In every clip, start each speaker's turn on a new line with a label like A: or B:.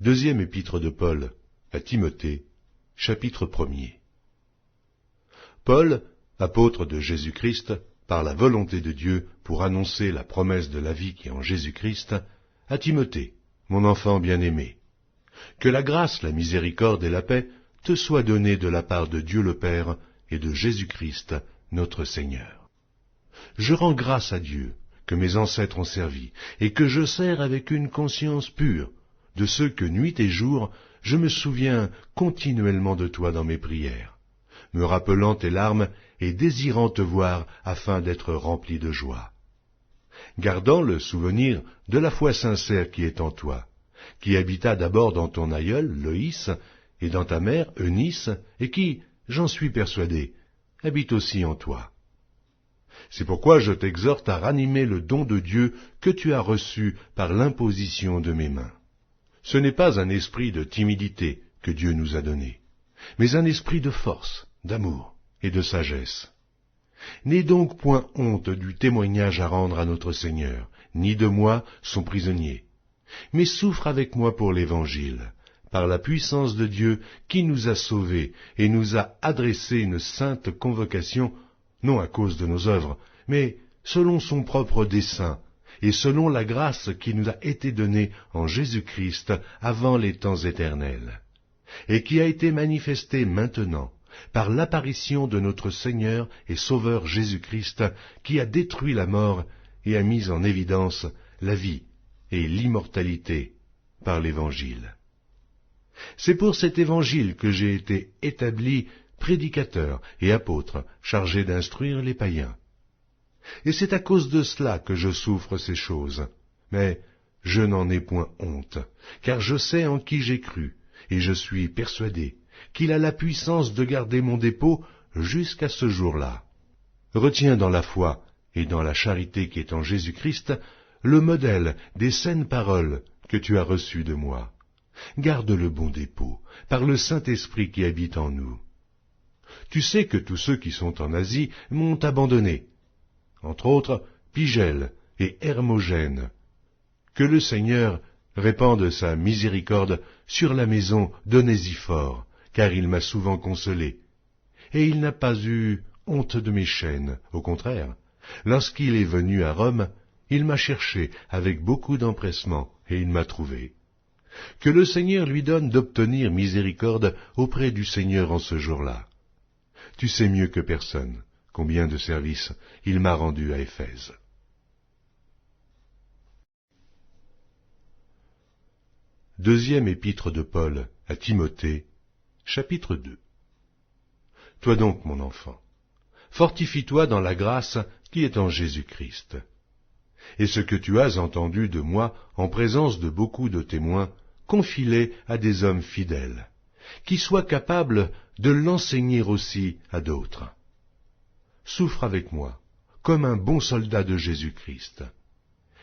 A: Deuxième épître de Paul à Timothée, chapitre 1er. Paul, apôtre de Jésus-Christ, par la volonté de Dieu pour annoncer la promesse de la vie qui est en Jésus-Christ, à Timothée, mon enfant bien-aimé. Que la grâce, la miséricorde et la paix te soient données de la part de Dieu le Père et de Jésus-Christ, notre Seigneur. Je rends grâce à Dieu que mes ancêtres ont servi et que je sers avec une conscience pure, de ceux que nuit et jour je me souviens continuellement de toi dans mes prières, me rappelant tes larmes et désirant te voir afin d'être rempli de joie. Gardant le souvenir de la foi sincère qui est en toi, qui habita d'abord dans ton aïeul, Loïs, et dans ta mère, Eunice, et qui, j'en suis persuadé, habite aussi en toi. C'est pourquoi je t'exhorte à ranimer le don de Dieu que tu as reçu par l'imposition de mes mains. Ce n'est pas un esprit de timidité que Dieu nous a donné, mais un esprit de force, d'amour et de sagesse. N'aie donc point honte du témoignage à rendre à notre Seigneur, ni de moi, son prisonnier, mais souffre avec moi pour l'Évangile, par la puissance de Dieu qui nous a sauvés et nous a adressé une sainte convocation, non à cause de nos œuvres, mais selon son propre dessein, et selon la grâce qui nous a été donnée en Jésus-Christ avant les temps éternels, et qui a été manifestée maintenant par l'apparition de notre Seigneur et Sauveur Jésus-Christ, qui a détruit la mort et a mis en évidence la vie et l'immortalité par l'Évangile. C'est pour cet Évangile que j'ai été établi prédicateur et apôtre, chargé d'instruire les païens. Et c'est à cause de cela que je souffre ces choses. Mais je n'en ai point honte, car je sais en qui j'ai cru, et je suis persuadé qu'il a la puissance de garder mon dépôt jusqu'à ce jour-là. Retiens dans la foi et dans la charité qui est en Jésus-Christ le modèle des saines paroles que tu as reçues de moi. Garde le bon dépôt, par le Saint-Esprit qui habite en nous. Tu sais que tous ceux qui sont en Asie m'ont abandonné, entre autres Pygèle et Hermogène. Que le Seigneur répande sa miséricorde sur la maison d'Onésiphore, car il m'a souvent consolé, et il n'a pas eu honte de mes chaînes. Au contraire, lorsqu'il est venu à Rome, il m'a cherché avec beaucoup d'empressement, et il m'a trouvé. Que le Seigneur lui donne d'obtenir miséricorde auprès du Seigneur en ce jour-là. Tu sais mieux que personne combien de services il m'a rendu à Éphèse. Deuxième épître de Paul à Timothée, chapitre 2. Toi donc, mon enfant, fortifie-toi dans la grâce qui est en Jésus-Christ. Et ce que tu as entendu de moi en présence de beaucoup de témoins, confie-les à des hommes fidèles, qui soient capables de l'enseigner aussi à d'autres. Souffre avec moi, comme un bon soldat de Jésus-Christ.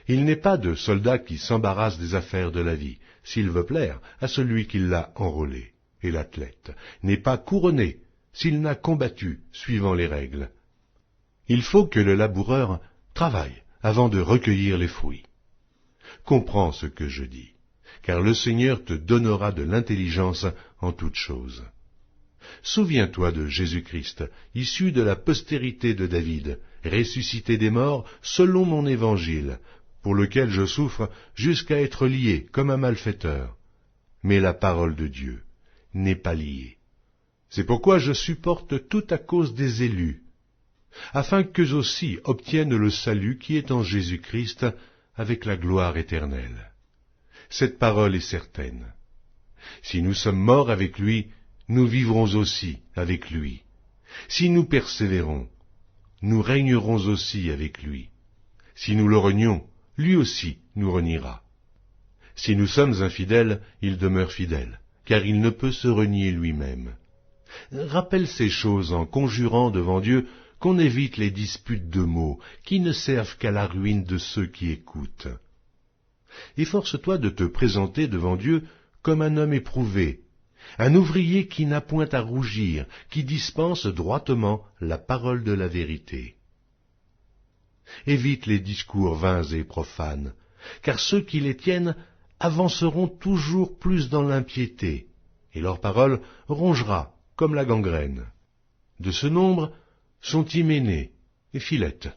A: Il n'est pas de soldat qui s'embarrasse des affaires de la vie, s'il veut plaire à celui qui l'a enrôlé, et l'athlète n'est pas couronné s'il n'a combattu suivant les règles. Il faut que le laboureur travaille avant de recueillir les fruits. Comprends ce que je dis, car le Seigneur te donnera de l'intelligence en toutes choses. Souviens-toi de Jésus-Christ, issu de la postérité de David, ressuscité des morts selon mon évangile, pour lequel je souffre jusqu'à être lié comme un malfaiteur. Mais la parole de Dieu n'est pas liée. C'est pourquoi je supporte tout à cause des élus, afin qu'eux aussi obtiennent le salut qui est en Jésus-Christ avec la gloire éternelle. Cette parole est certaine. Si nous sommes morts avec lui, nous vivrons aussi avec lui. Si nous persévérons, nous régnerons aussi avec lui. Si nous le renions, lui aussi nous reniera. Si nous sommes infidèles, il demeure fidèle, car il ne peut se renier lui-même. Rappelle ces choses en conjurant devant Dieu qu'on évite les disputes de mots qui ne servent qu'à la ruine de ceux qui écoutent. Efforce-toi de te présenter devant Dieu comme un homme éprouvé, un ouvrier qui n'a point à rougir, qui dispense droitement la parole de la vérité. Évite les discours vains et profanes, car ceux qui les tiennent avanceront toujours plus dans l'impiété, et leur parole rongera comme la gangrène. De ce nombre sont Hyménée et Philette,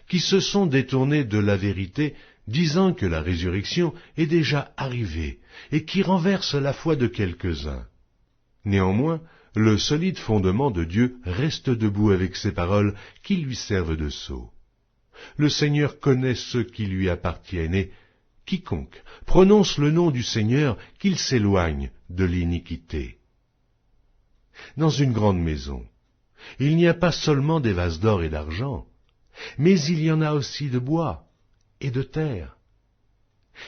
A: qui se sont détournés de la vérité, disant que la résurrection est déjà arrivée, et qui renversent la foi de quelques-uns. Néanmoins, le solide fondement de Dieu reste debout avec ces paroles qui lui servent de sceau. Le Seigneur connaît ceux qui lui appartiennent, et quiconque prononce le nom du Seigneur, qu'il s'éloigne de l'iniquité. Dans une grande maison, il n'y a pas seulement des vases d'or et d'argent, mais il y en a aussi de bois et de terre.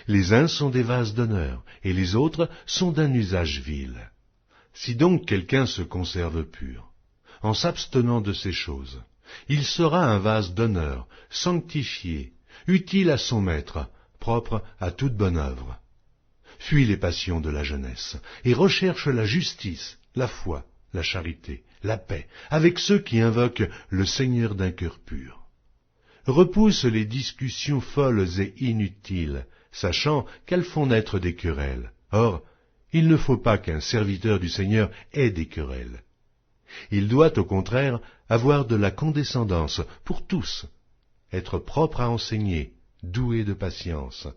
A: Les uns sont des vases d'honneur, et les autres sont d'un usage vil. Si donc quelqu'un se conserve pur, en s'abstenant de ces choses, il sera un vase d'honneur, sanctifié, utile à son maître, propre à toute bonne œuvre. Fuis les passions de la jeunesse, et recherche la justice, la foi, la charité, la paix, avec ceux qui invoquent le Seigneur d'un cœur pur. Repousse les discussions folles et inutiles, sachant qu'elles font naître des querelles. Or, il ne faut pas qu'un serviteur du Seigneur ait des querelles. Il doit au contraire avoir de la condescendance pour tous, être propre à enseigner, doué de patience.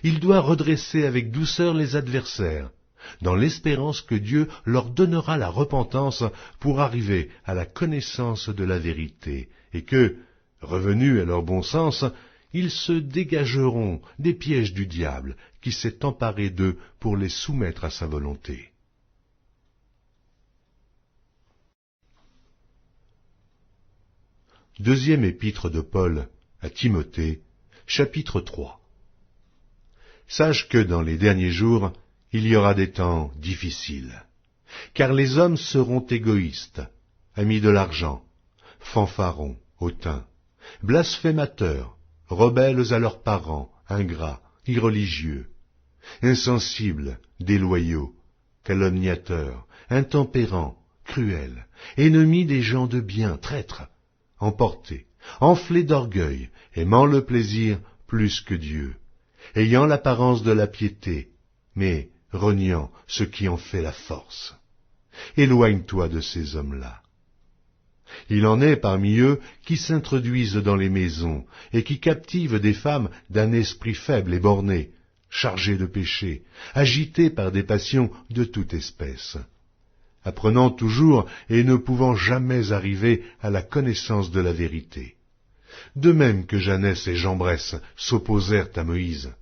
A: Il doit redresser avec douceur les adversaires, dans l'espérance que Dieu leur donnera la repentance pour arriver à la connaissance de la vérité, et que, revenus à leur bon sens, ils se dégageront des pièges du diable qui s'est emparé d'eux pour les soumettre à sa volonté. Deuxième épître de Paul à Timothée, chapitre 3. Sache que dans les derniers jours, il y aura des temps difficiles, car les hommes seront égoïstes, amis de l'argent, fanfarons, hautains, blasphémateurs, rebelles à leurs parents, ingrats, irreligieux, insensibles, déloyaux, calomniateurs, intempérants, cruels, ennemis des gens de bien, traîtres, emportés, enflés d'orgueil, aimant le plaisir plus que Dieu, ayant l'apparence de la piété, mais reniant ce qui en fait la force. Éloigne-toi de ces hommes-là. Il en est parmi eux qui s'introduisent dans les maisons et qui captivent des femmes d'un esprit faible et borné, chargées de péché, agitées par des passions de toute espèce, apprenant toujours et ne pouvant jamais arriver à la connaissance de la vérité. De même que Janès et Jambres s'opposèrent à Moïse,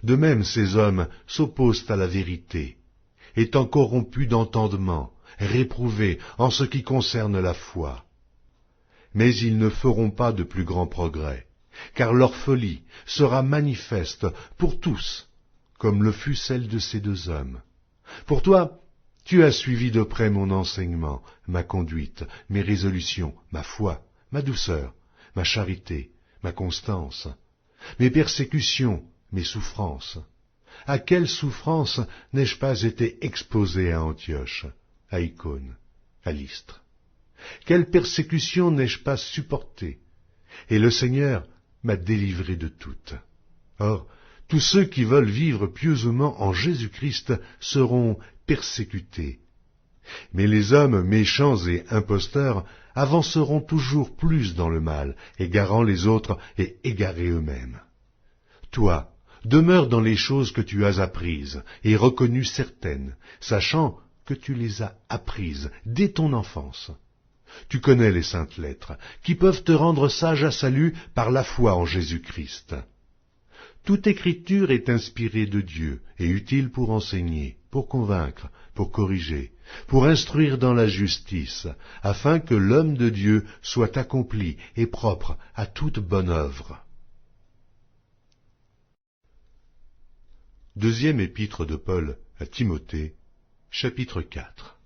A: de même ces hommes s'opposent à la vérité, étant corrompus d'entendement, réprouvés en ce qui concerne la foi. Mais ils ne feront pas de plus grands progrès, car leur folie sera manifeste pour tous, comme le fut celle de ces deux hommes. Pour toi, tu as suivi de près mon enseignement, ma conduite, mes résolutions, ma foi, ma douceur, ma charité, ma constance, mes persécutions, mes souffrances. À quelles souffrances n'ai-je pas été exposé à Antioche, à Icône, à Lystre? Quelle persécution n'ai-je pas supportée? Et le Seigneur m'a délivré de toutes. Or, tous ceux qui veulent vivre pieusement en Jésus-Christ seront persécutés. Mais les hommes méchants et imposteurs avanceront toujours plus dans le mal, égarant les autres et égarés eux-mêmes. Toi, demeure dans les choses que tu as apprises et reconnues certaines, sachant que tu les as apprises dès ton enfance. Tu connais les saintes lettres, qui peuvent te rendre sage à salut par la foi en Jésus-Christ. Toute écriture est inspirée de Dieu et utile pour enseigner, pour convaincre, pour corriger, pour instruire dans la justice, afin que l'homme de Dieu soit accompli et propre à toute bonne œuvre. Deuxième épître de Paul à Timothée, chapitre 4.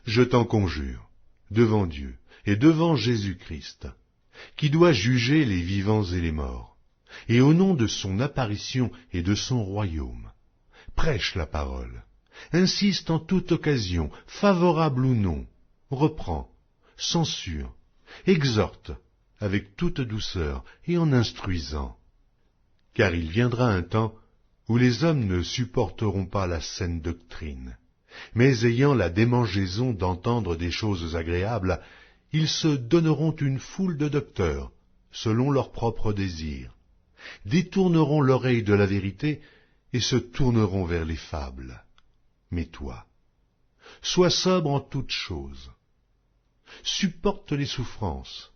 A: Je t'en conjure, devant Dieu et devant Jésus-Christ, qui doit juger les vivants et les morts, et au nom de son apparition et de son royaume, prêche la parole, insiste en toute occasion, favorable ou non, reprend, censure, exhorte, avec toute douceur et en instruisant. Car il viendra un temps où les hommes ne supporteront pas la saine doctrine, mais ayant la démangeaison d'entendre des choses agréables, ils se donneront une foule de docteurs, selon leurs propres désirs, détourneront l'oreille de la vérité et se tourneront vers les fables. Mais toi, sois sobre en toutes choses, supporte les souffrances,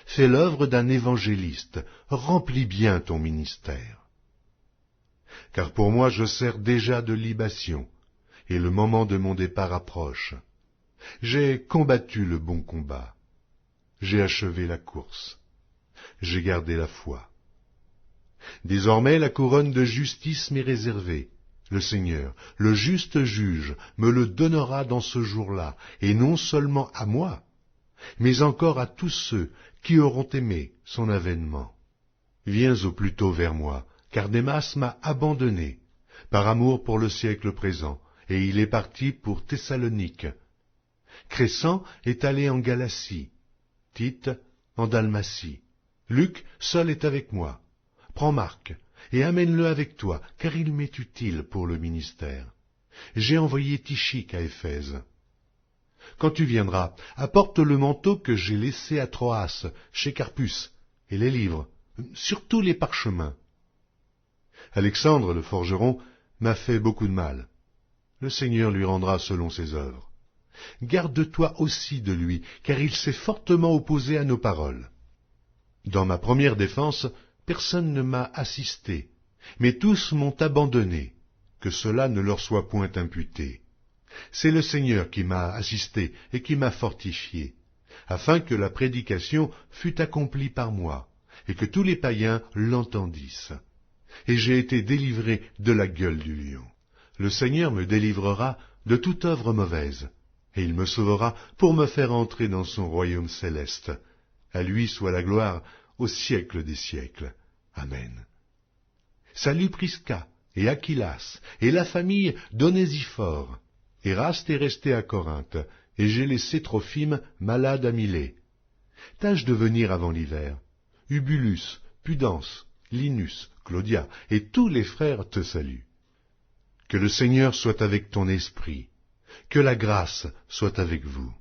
A: fais l'œuvre d'un évangéliste, remplis bien ton ministère. Car pour moi je sers déjà de libation, et le moment de mon départ approche. J'ai combattu le bon combat, j'ai achevé la course, j'ai gardé la foi. Désormais la couronne de justice m'est réservée. Le Seigneur, le juste juge, me le donnera dans ce jour-là, et non seulement à moi, mais encore à tous ceux qui auront aimé son avènement. Viens au plus tôt vers moi, car Démas m'a abandonné, par amour pour le siècle présent, et il est parti pour Thessalonique. Crescens est allé en Galatie, Tite en Dalmatie. Luc seul est avec moi. Prends Marc, et amène-le avec toi, car il m'est utile pour le ministère. J'ai envoyé Tychique à Éphèse. Quand tu viendras, apporte le manteau que j'ai laissé à Troas, chez Carpus, et les livres, surtout les parchemins. Alexandre, le forgeron, m'a fait beaucoup de mal. Le Seigneur lui rendra selon ses œuvres. Garde-toi aussi de lui, car il s'est fortement opposé à nos paroles. Dans ma première défense, personne ne m'a assisté, mais tous m'ont abandonné, que cela ne leur soit point imputé. C'est le Seigneur qui m'a assisté et qui m'a fortifié, afin que la prédication fût accomplie par moi, et que tous les païens l'entendissent. Et j'ai été délivré de la gueule du lion. Le Seigneur me délivrera de toute œuvre mauvaise, et il me sauvera pour me faire entrer dans son royaume céleste. À lui soit la gloire au siècle des siècles. Amen. Salut Prisca et Aquilas et la famille d'Onésiphore. Éraste est resté à Corinthe, et j'ai laissé Trophime malade à Milet. Tâche de venir avant l'hiver. Ubulus, Pudence, Linus, Claudia et tous les frères te saluent. Que le Seigneur soit avec ton esprit, que la grâce soit avec vous.